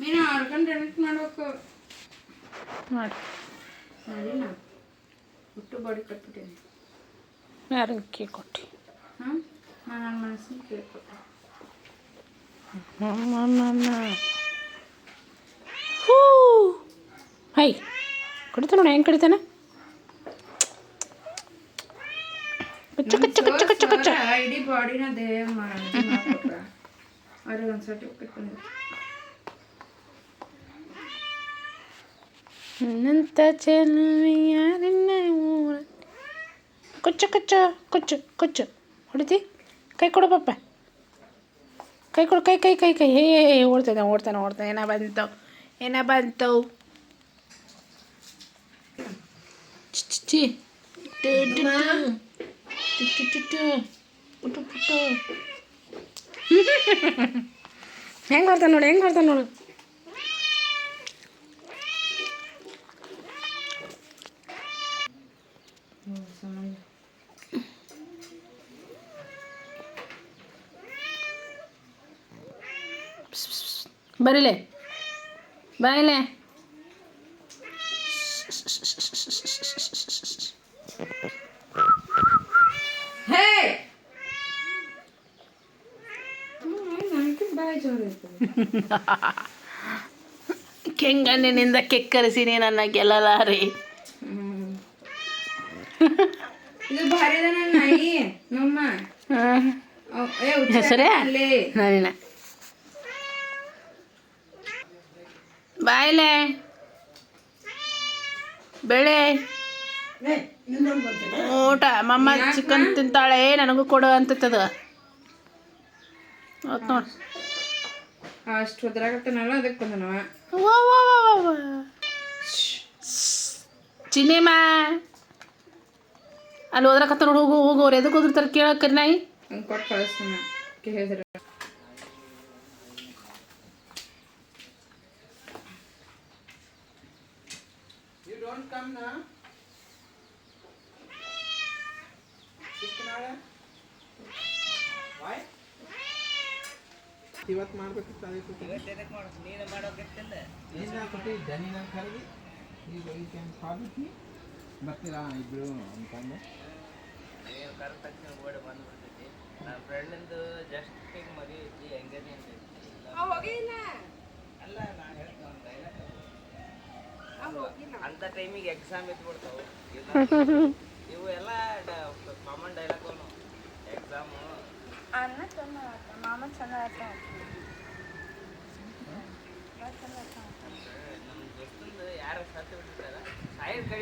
ನೀನು 6 ಗಂಟೆ ಎಡಿಟ್ ಮಾಡ್ಬೇಕು ಮಾಡಿ ಸರಿನಾ ಹುಟ್ಟು ಬಾಡಿ ಕಟ್ಬಿಟ್ಟೇನೆ ಯಾರು ಕೇಕ್ ಕೊಟ್ಟು ಹಾಂ ನಾನು ನನ್ನ ಮನಸ್ಸಿನ ಕೇಕ್ ಕೊಟ್ಟೆ ಹೂ ಹೈ ಕುಡಿತಾನ ನೋಡಿ ಹೆಂಗೆ ಕಡಿತಾನೆ ಕಚ್ಚ ಕಚ್ಚ ಕಚ್ಚ ಕಚ್ಚ ಕಚ್ಚ ಇಡೀ ಬಾಡಿನ ದೇಹ ಅವ್ರಿಗೆ ಒಂದು ಸರ್ಟಿಫಿಕೇಟ್ ಬಂದಿದೆ ನಂತ ಚೆಲುವಿಯಾರಿನ ಕೊಚ್ಚ ಕೊಚ್ಚ ಕೊಚ್ಚು ಕೊಚ್ಚು ಹೊಡಿತಿ ಕೈ ಕೊಡು ಪಪ್ಪ ಕೈ ಕೊಡು ಕೈ ಕೈ ಕೈ ಕೈ ಹೇ ಓಡ್ತಾನೆ ಓಡ್ತಾನೆ ಓಡ್ತಾನೆ ಏನ ಬಂತು ಚಿ ಪುಟ್ಟು ಪುಟ್ಟು ಹೆಂಗೆ ಮಾಡ್ತಾನೆ ನೋಡು ಹೆಂಗೆ ಮಾಡ್ತಾನೆ ನೋಡು ಬರೀಲೆ ಬಾಯಿಲೆ ಹೇ ಬಾಯ್ ಜೋರು ಕೆಂಗಣ್ಣಿನಿಂದ ಕೆಕ್ಕರಿಸಿ ನನ್ನ ಗೆಲ್ಲಲಾರೆ ಇದು ಭಾರಿ ಇದೆ ನನ್ನ ನಾಯಿ ನಮ್ಮ ಹೆಸರೇ ನಾನಿನ ಬಾಯಿಲೆ ಬೆಳೆ ಊಟ ಮಮ್ಮ ಚಿಕನ್ ತಿಂತಾಳೆ ನನಗೂ ಕೊಡು ಅಂತದ ಅವತ್ತು ನೋಡಿ ಅಷ್ಟು ಒದ್ರಾಗತ್ತನಲ್ಲ ಅದಕ್ಕೆ ಬಂದನವ ಚಿನ್ನಿಮ್ಮ ಅಲ್ಲಿ ಹೋದ್ರಕತ್ತ ನೋಡಿ ಹೋಗೋರು ಎದಕ್ಕೆ ಹೋಗಿರ್ತಾರೆ ಕೇಳಕ್ಕರಿ ನಾಯಿ ಹಂಗೆ ಕೊಟ್ಟು ಕಳಿಸ್ತಾನ ಹೇಳಿದ್ರೆ ಇವತ್ತು ಮಾಡ್ಬೇಕಿತ್ತು ಅದಕ್ಕೆ ನೀನು ಮಾಡೋಕ್ಕಿಲ್ಲ ಏನು ಕೊಟ್ಟು ದನಿನ ಕರಗಿ ಈಗ ವೀಕೆಂಡ್ ಹಾಬಿಟ್ಟು ಬರ್ತೀರಾ ಇಬ್ಬರು ಅಂತಂದು ನೀವು ಕರೆದ ತಕ್ಷಣ ಓಡಿ ಬಂದ್ಬಿಡ್ತೈತಿ ನನ್ನ ಫ್ರೆಂಡಿಂದು ಜಸ್ಟ್ ಹಿಂಗೆ ಮದುವೆ ಐತಿ ಎಂಗೇಜ್ಮೆಂಟ್ ಐತಿ ಅಲ್ಲ ನಾನು ಹೇಳ್ತೀನಿ ಒಂದು ಡೈಲಾಗ್ ಅಂಥ ಟೈಮಿಗೆ ಎಕ್ಸಾಮ್ ಇದ್ಬಿಡ್ತಾವೆ ಇವು ಎಲ್ಲ ಕಾಮನ್ ಡೈಲಾಗ್ ಎಕ್ಸಾಮು ಅನ್ನ ಚಂದ ಮಾಮ ಚಂದ ನಮ್ಮ ದೋಸ್ತಂದು ಯಾರು ಸತ್ತು ಬಿಟ್ಟಿರ್ತಾರ ಸಾಯಿದ ಕೈ